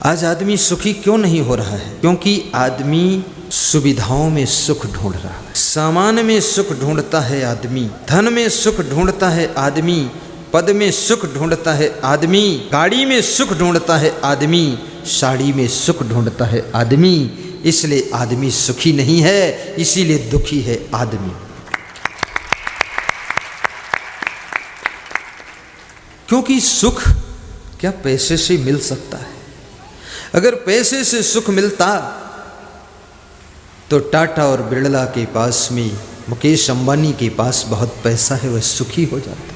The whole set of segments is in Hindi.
आज आदमी सुखी क्यों नहीं हो रहा है? क्योंकि आदमी सुविधाओं में सुख ढूंढ रहा है। सामान में सुख ढूंढता है आदमी, धन में सुख ढूंढता है आदमी, पद में सुख ढूंढता है आदमी, गाड़ी में सुख ढूंढता है आदमी, साड़ी में सुख ढूंढता है आदमी। इसलिए आदमी सुखी नहीं है, इसीलिए दुखी है आदमी। क्योंकि सुख क्या पैसे से मिल सकता है? अगर पैसे से सुख मिलता तो टाटा और बिरला के पास में, मुकेश अंबानी के पास बहुत पैसा है, वह सुखी हो जाते।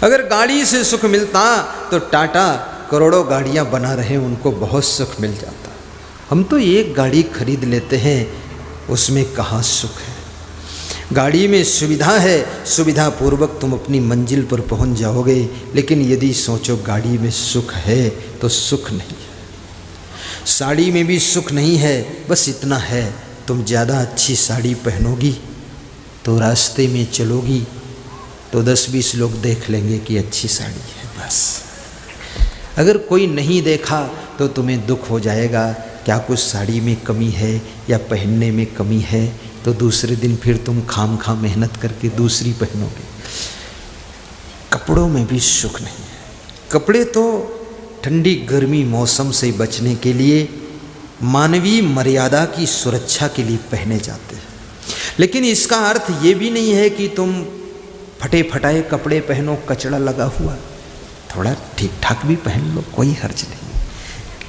अगर गाड़ी से सुख मिलता तो टाटा करोड़ों गाड़ियां बना रहे, उनको बहुत सुख मिल जाता। हम तो एक गाड़ी खरीद लेते हैं, उसमें कहाँ सुख है? गाड़ी में सुविधा है, सुविधा पूर्वक तुम अपनी मंजिल पर पहुंच जाओगे, लेकिन यदि सोचो गाड़ी में सुख है तो सुख नहीं है। साड़ी में भी सुख नहीं है, बस इतना है, तुम ज़्यादा अच्छी साड़ी पहनोगी तो रास्ते में चलोगी तो 10-20 लोग देख लेंगे कि अच्छी साड़ी है, बस। अगर कोई नहीं देखा तो तुम्हें दुख हो जाएगा, क्या कुछ साड़ी में कमी है या पहनने में कमी है, तो दूसरे दिन फिर तुम खाम मेहनत करके दूसरी पहनोगे। कपड़ों में भी सुख नहीं है। कपड़े तो ठंडी गर्मी मौसम से बचने के लिए, मानवीय मर्यादा की सुरक्षा के लिए पहने जाते हैं, लेकिन इसका अर्थ ये भी नहीं है कि तुम फटे फटाए कपड़े पहनो, कचड़ा लगा हुआ। थोड़ा ठीक ठाक भी पहन लो, कोई हर्ज नहीं,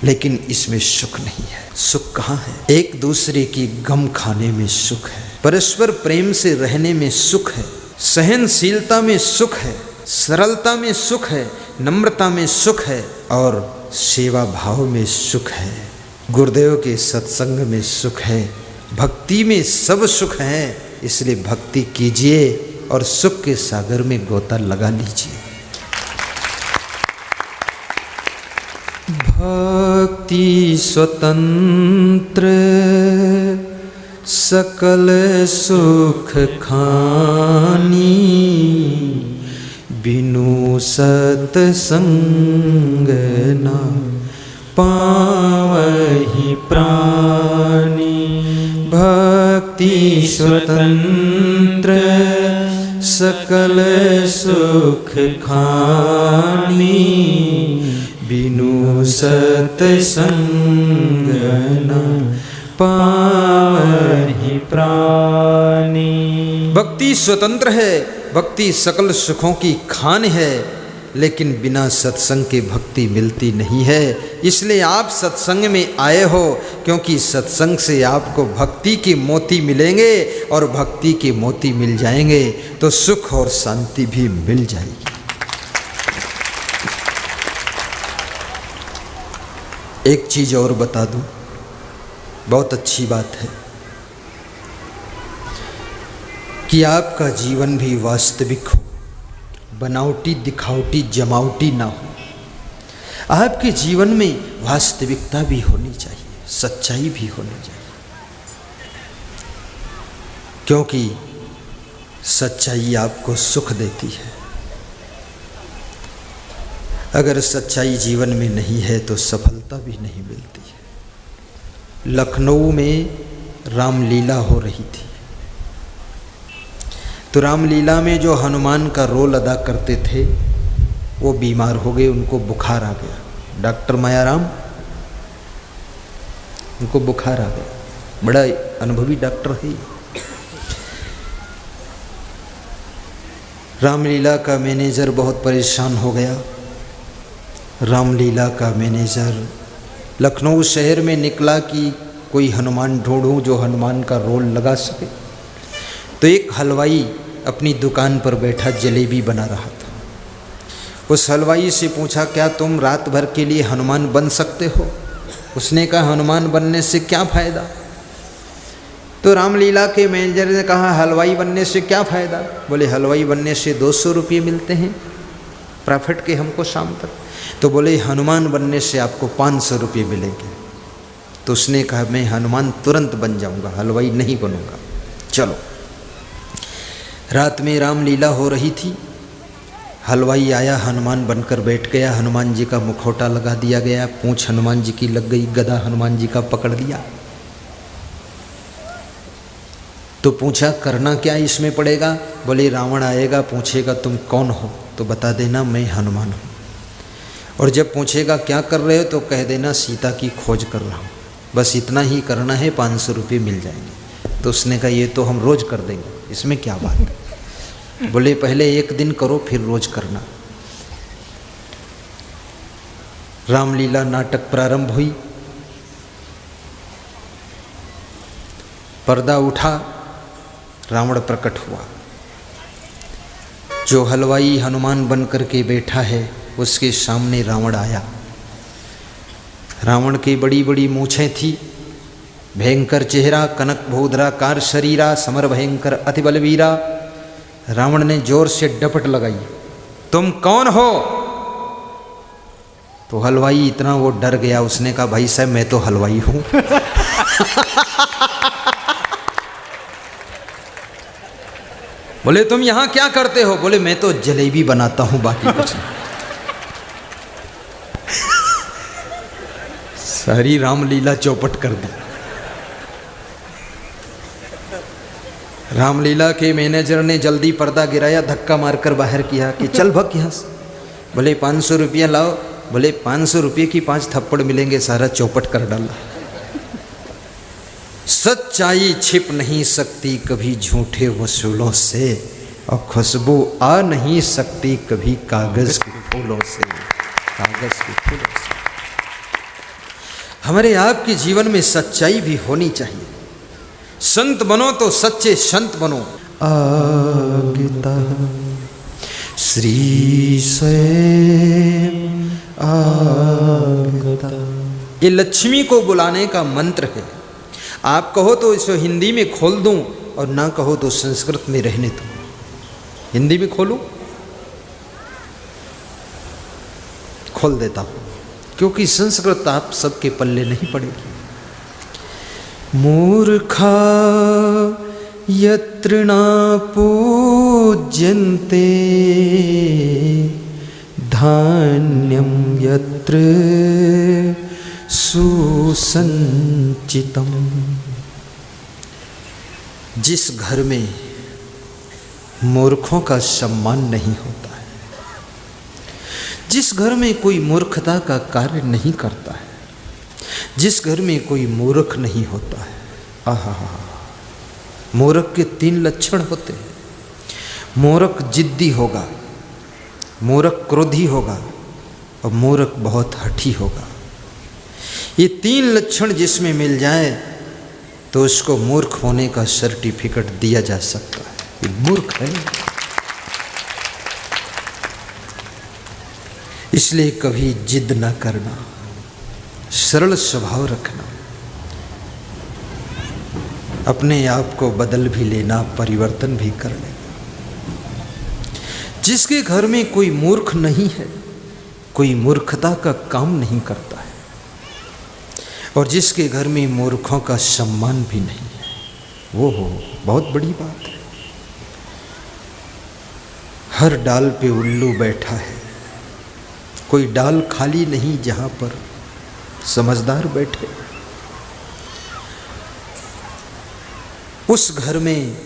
लेकिन इसमें सुख नहीं है। सुख कहाँ है? एक दूसरे की गम खाने में सुख है, परस्पर प्रेम से रहने में सुख है, सहनशीलता में सुख है, सरलता में सुख है, नम्रता में सुख है और सेवा भाव में सुख है। गुरुदेव के सत्संग में सुख है, भक्ति में सब सुख है। इसलिए भक्ति कीजिए और सुख के सागर में गोता लगा लीजिए। भक्ति स्वतंत्र सकल सुख खानी, बिनु सतसंग न पावहि प्राणी। भक्ति स्वतंत्र सकल सुख खानी, बिनु सतसंग न पावहि प्राणी। भक्ति स्वतंत्र है, भक्ति सकल सुखों की खान है, लेकिन बिना सत्संग के भक्ति मिलती नहीं है। इसलिए आप सत्संग में आए हो, क्योंकि सत्संग से आपको भक्ति के मोती मिलेंगे, और भक्ति के मोती मिल जाएंगे तो सुख और शांति भी मिल जाएगी। एक चीज और बता दूं, बहुत अच्छी बात है कि आपका जीवन भी वास्तविक हो, बनावटी दिखावटी जमावटी ना हो। आपके जीवन में वास्तविकता भी होनी चाहिए, सच्चाई भी होनी चाहिए, क्योंकि सच्चाई आपको सुख देती है। अगर सच्चाई जीवन में नहीं है तो सफलता भी नहीं मिलती है। लखनऊ में रामलीला हो रही थी, तो रामलीला में जो हनुमान का रोल अदा करते थे वो बीमार हो गए, उनको बुखार आ गया। डॉक्टर मायाराम, उनको बुखार आ गया, बड़ा अनुभवी डॉक्टर है। रामलीला का मैनेजर बहुत परेशान हो गया। रामलीला का मैनेजर लखनऊ शहर में निकला कि कोई हनुमान ढूंढूं जो हनुमान का रोल लगा सके। तो एक हलवाई अपनी दुकान पर बैठा जलेबी बना रहा था। उस हलवाई से पूछा, क्या तुम रात भर के लिए हनुमान बन सकते हो? उसने कहा, हनुमान बनने से क्या फ़ायदा? तो रामलीला के मैनेजर ने कहा, हलवाई बनने से क्या फ़ायदा? बोले, हलवाई बनने से 200 रुपये मिलते हैं प्रॉफिट के हमको शाम तक। तो बोले, हनुमान बनने से आपको 500 रुपये मिलेंगे। तो उसने कहा, मैं हनुमान तुरंत बन जाऊंगा, हलवाई नहीं बनूंगा। चलो। रात में रामलीला हो रही थी, हलवाई आया, हनुमान बनकर बैठ गया, हनुमान जी का मुखौटा लगा दिया गया, पूंछ हनुमान जी की लग गई, गदा हनुमान जी का पकड़ लिया। तो पूछा करना क्या इसमें पड़ेगा? बोले रावण आएगा, पूछेगा तुम कौन हो, तो बता देना मैं हनुमान हूँ। और जब पूछेगा क्या कर रहे हो, तो कह देना सीता की खोज कर रहा हूँ। बस इतना ही करना है, 500 रुपये मिल जाएंगे। तो उसने कहा ये तो हम रोज़ कर देंगे, इसमें क्या बात है। बोले पहले एक दिन करो फिर रोज करना। रामलीला नाटक प्रारंभ हुई, पर्दा उठा, रावण प्रकट हुआ। जो हलवाई हनुमान बन करके बैठा है उसके सामने रावण आया। रावण की बड़ी बड़ी मूछें थी, भयंकर चेहरा, कनक भूधराकार शरीरा, समर भयंकर अति बलवीरा। रावण ने जोर से डपट लगाई, तुम कौन हो? तो हलवाई इतना वो डर गया, उसने कहा भाई साहब मैं तो हलवाई हूं। बोले तुम यहां क्या करते हो? बोले मैं तो जलेबी बनाता हूं, बाकी कुछ नहीं। सारी रामलीला चौपट कर दी। रामलीला के मैनेजर ने जल्दी पर्दा गिराया, धक्का मारकर बाहर किया कि चल भग यहाँ से। बोले 500 रुपया लाओ। बोले 500 रुपये की 5 थप्पड़ मिलेंगे, सारा चौपट कर डाला। सच्चाई छिप नहीं सकती कभी झूठे वसूलों से, और खुशबू आ नहीं सकती कभी कागज के फूलों से, कागज के फूलों से। हमारे आपके जीवन में सच्चाई भी होनी चाहिए। संत बनो तो सच्चे संत बनो। आगता श्री से आगता, ये लक्ष्मी को बुलाने का मंत्र है। आप कहो तो इसे हिंदी में खोल दूं और ना कहो तो संस्कृत में रहने दो। हिंदी में खोलूं? खोल देता हूं, क्योंकि संस्कृत आप सबके पल्ले नहीं पड़ेगी। मूर्खा यत्र न पूज्यन्ते, धान्यम यत्र सुसंचितम। जिस घर में मूर्खों का सम्मान नहीं होता है, जिस घर में कोई मूर्खता का कार्य नहीं करता है, जिस घर में कोई मूर्ख नहीं होता है, आहा, मूर्ख के 3 लक्षण होते हैं। मूर्ख जिद्दी होगा, मूर्ख क्रोधी होगा, और मूर्ख बहुत हठी होगा। ये 3 लक्षण जिसमें मिल जाए तो उसको मूर्ख होने का सर्टिफिकेट दिया जा सकता है। ये मूर्ख है। इसलिए कभी जिद न करना, सरल स्वभाव रखना, अपने आप को बदल भी लेना, परिवर्तन भी कर लेना। जिसके घर में कोई मूर्ख नहीं है, कोई मूर्खता का काम नहीं करता है, और जिसके घर में मूर्खों का सम्मान भी नहीं है, वो हो बहुत बड़ी बात है। हर डाल पे उल्लू बैठा है, कोई डाल खाली नहीं जहां पर समझदार बैठे। उस घर में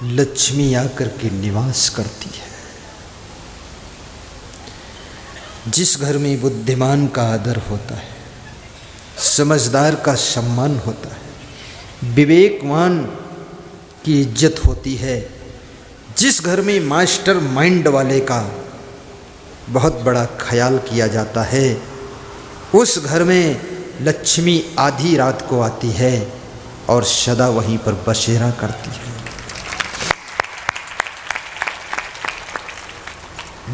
लक्ष्मी आकर के निवास करती है। जिस घर में बुद्धिमान का आदर होता है, समझदार का सम्मान होता है, विवेकवान की इज्जत होती है, जिस घर में मास्टर माइंड वाले का बहुत बड़ा ख्याल किया जाता है, उस घर में लक्ष्मी आधी रात को आती है और सदा वहीं पर बसेरा करती है।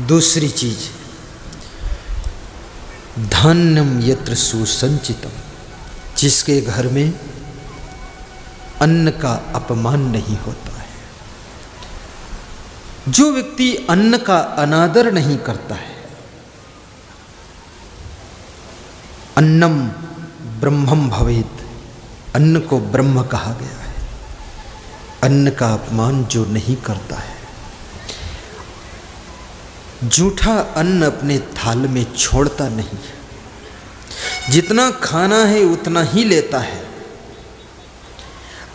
दूसरी चीज, धान्यम यत्र सुसंचितम, जिसके घर में अन्न का अपमान नहीं होता है। जो व्यक्ति अन्न का अनादर नहीं करता है, अन्नम ब्रह्मम भवेत्, अन्न को ब्रह्म कहा गया है। अन्न का अपमान जो नहीं करता है, जूठा अन्न अपने थाल में छोड़ता नहीं, जितना खाना है उतना ही लेता है।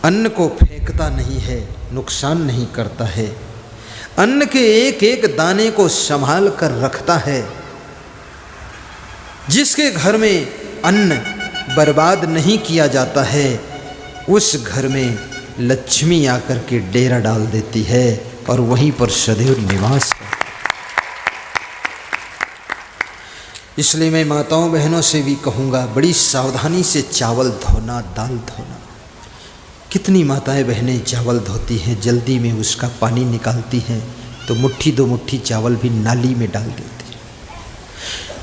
अन्न को फेंकता नहीं है, नुकसान नहीं करता है। अन्न के एक एक दाने को संभाल कर रखता है। जिसके घर में अन्न बर्बाद नहीं किया जाता है, उस घर में लक्ष्मी आकर के डेरा डाल देती है और वहीं पर सदैव निवास करती है। इसलिए मैं माताओं बहनों से भी कहूँगा, बड़ी सावधानी से चावल धोना, दाल धोना। कितनी माताएं बहनें चावल धोती हैं, जल्दी में उसका पानी निकालती हैं तो मुट्ठी दो मुट्ठी चावल भी नाली में डाल देती है,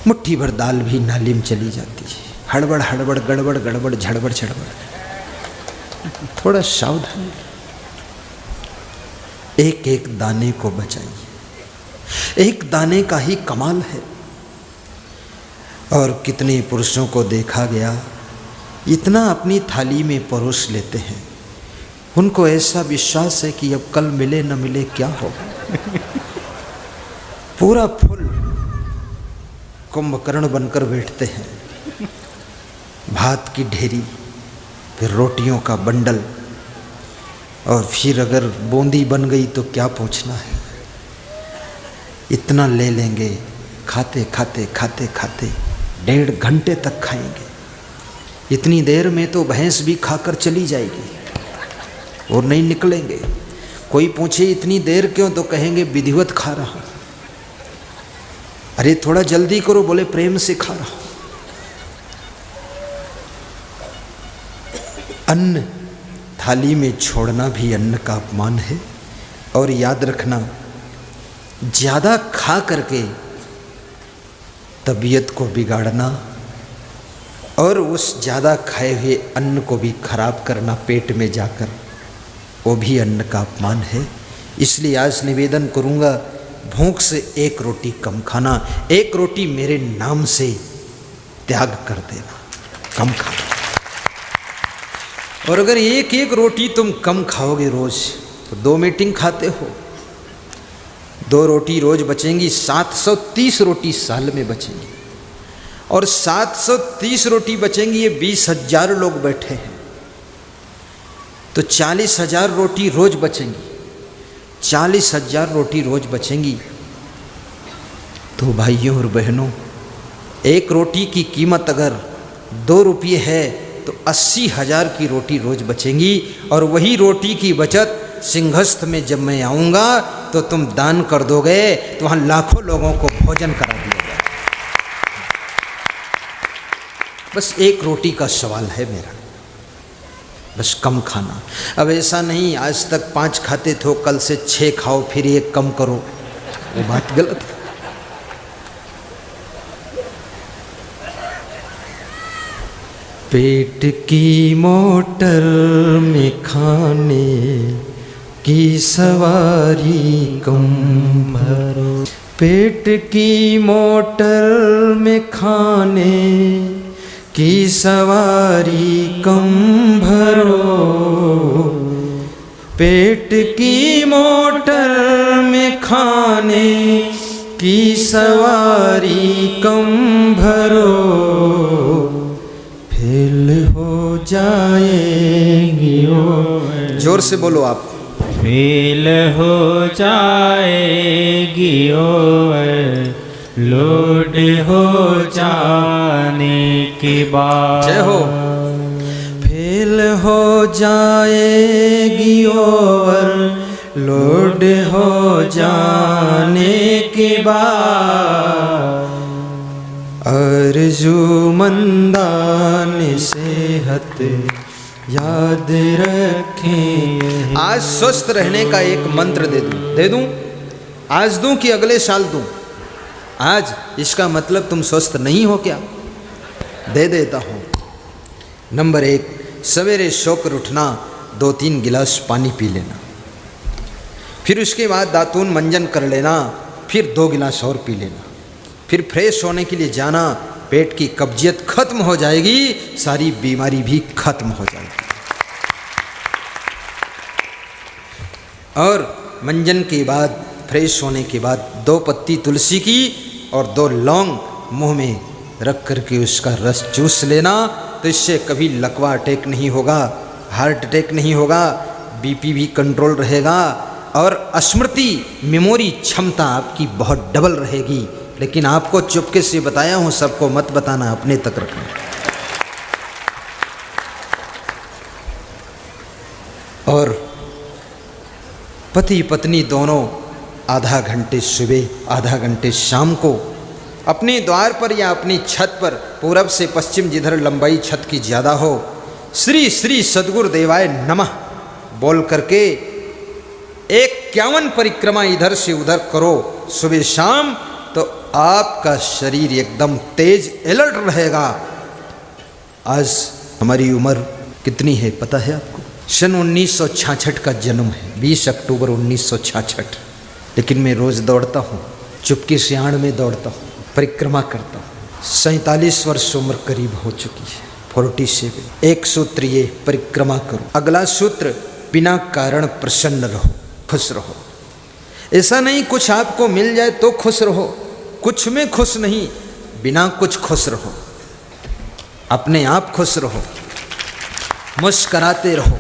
मुट्ठी भर दाल भी नाली में चली जाती है। हड़बड़ हड़बड़, गड़बड़ गड़बड़, झड़बड़ झड़बड़। थोड़ा सावधान, एक एक दाने को बचाइए। एक दाने का ही कमाल है। और कितने पुरुषों को देखा गया, इतना अपनी थाली में परोस लेते हैं, उनको ऐसा विश्वास है कि अब कल मिले न मिले क्या होगा। पूरा फुल कुंभकर्ण बनकर बैठते हैं। भात की ढेरी, फिर रोटियों का बंडल, और फिर अगर बूंदी बन गई तो क्या पूछना है। इतना ले लेंगे, खाते खाते खाते खाते 1.5 घंटे तक खाएंगे। इतनी देर में तो भैंस भी खाकर चली जाएगी और नहीं निकलेंगे। कोई पूछे इतनी देर क्यों, तो कहेंगे विधिवत खा रहा। अरे थोड़ा जल्दी करो, बोले प्रेम से खा रहा। अन्न थाली में छोड़ना भी अन्न का अपमान है। और याद रखना, ज्यादा खा करके तबीयत को बिगाड़ना और उस ज़्यादा खाए हुए अन्न को भी खराब करना पेट में जाकर, वो भी अन्न का अपमान है। इसलिए आज निवेदन करूँगा, भूख से 1 रोटी कम खाना, 1 रोटी मेरे नाम से त्याग कर देना, कम खाना। और अगर 1-1 रोटी तुम कम खाओगे रोज, तो 2 मीटिंग खाते हो। 2 रोटी रोज बचेंगी, 730 रोटी साल में बचेंगी। और 730 रोटी बचेंगी, ये 20,000 लोग बैठे हैं, तो 40,000 रोटी रोज बचेंगी। 40,000 रोटी रोज बचेंगी। तो भाइयों और बहनों, 1 रोटी की कीमत अगर 2 रुपये है तो 80,000 की रोटी रोज बचेंगी। और वही रोटी की बचत सिंहस्थ में जब मैं आऊँगा तो तुम दान कर दोगे, तो वहाँ लाखों लोगों को भोजन करा दिया जाएगा। बस 1 रोटी का सवाल है मेरा, बस कम खाना। अब ऐसा नहीं आज तक 5 खाते थे, कल से 6 खाओ, फिर 1 कम करो, वो बात गलत है। पेट की मोटर में खाने की सवारी कम भरो, पेट की मोटर में खाने की सवारी कम भरो, पेट की मोटर में खाने की सवारी कम भरो, फेल हो जाएगी ओ। जोर से बोलो आप। फेल हो जाएगी ओ, लोड हो जाने के बाद। जय हो। फेल हो जाएगी ओवर, लोड हो जाने के बाद, अर्जू मंदान सेहत याद रखें। आज स्वस्थ रहने का एक मंत्र दे दूं? आज दूं कि अगले साल दूं? आज। इसका मतलब तुम स्वस्थ नहीं हो क्या? दे देता हूँ। नंबर 1, सवेरे सोकर उठना, 2-3 गिलास पानी पी लेना, फिर उसके बाद दातून मंजन कर लेना, फिर 2 गिलास और पी लेना, फिर फ्रेश होने के लिए जाना। पेट की कब्जियत खत्म हो जाएगी, सारी बीमारी भी खत्म हो जाएगी। और मंजन के बाद फ्रेश होने के बाद 2 पत्ती तुलसी की और 2 लौंग मुंह में रख करके उसका रस चूस लेना, तो इससे कभी लकवा अटैक नहीं होगा, हार्ट अटैक नहीं होगा, बीपी भी कंट्रोल रहेगा और स्मृति मेमोरी क्षमता आपकी बहुत डबल रहेगी। लेकिन आपको चुपके से बताया हूँ, सबको मत बताना, अपने तक रखना। और पति पत्नी दोनों आधा घंटे सुबह आधा घंटे शाम को अपने द्वार पर या अपनी छत पर, पूरब से पश्चिम जिधर लंबाई छत की ज़्यादा हो, श्री श्री सद्गुरुदेवाय नमः बोल करके 51 परिक्रमा इधर से उधर करो सुबह शाम, तो आपका शरीर एकदम तेज अलर्ट रहेगा। आज हमारी उम्र कितनी है पता है आपको? सन 1966 का जन्म है, 20 अक्टूबर 1966। लेकिन मैं रोज़ दौड़ता हूँ, चुपके से आड़ में दौड़ता हूँ, परिक्रमा करता हूँ। 47 वर्ष उम्र करीब हो चुकी है, 47। एक सूत्र ये, परिक्रमा करो। अगला सूत्र, बिना कारण प्रसन्न रहो, खुश रहो। ऐसा नहीं कुछ आपको मिल जाए तो खुश रहो, कुछ में खुश नहीं, बिना कुछ खुश रहो, अपने आप खुश रहो, मुस्कराते रहो।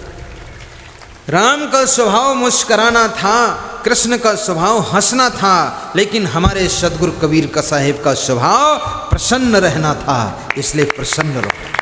राम का स्वभाव मुस्कराना था, कृष्ण का स्वभाव हंसना था, लेकिन हमारे सदगुरु कबीर का साहेब का स्वभाव प्रसन्न रहना था, इसलिए प्रसन्न रहो।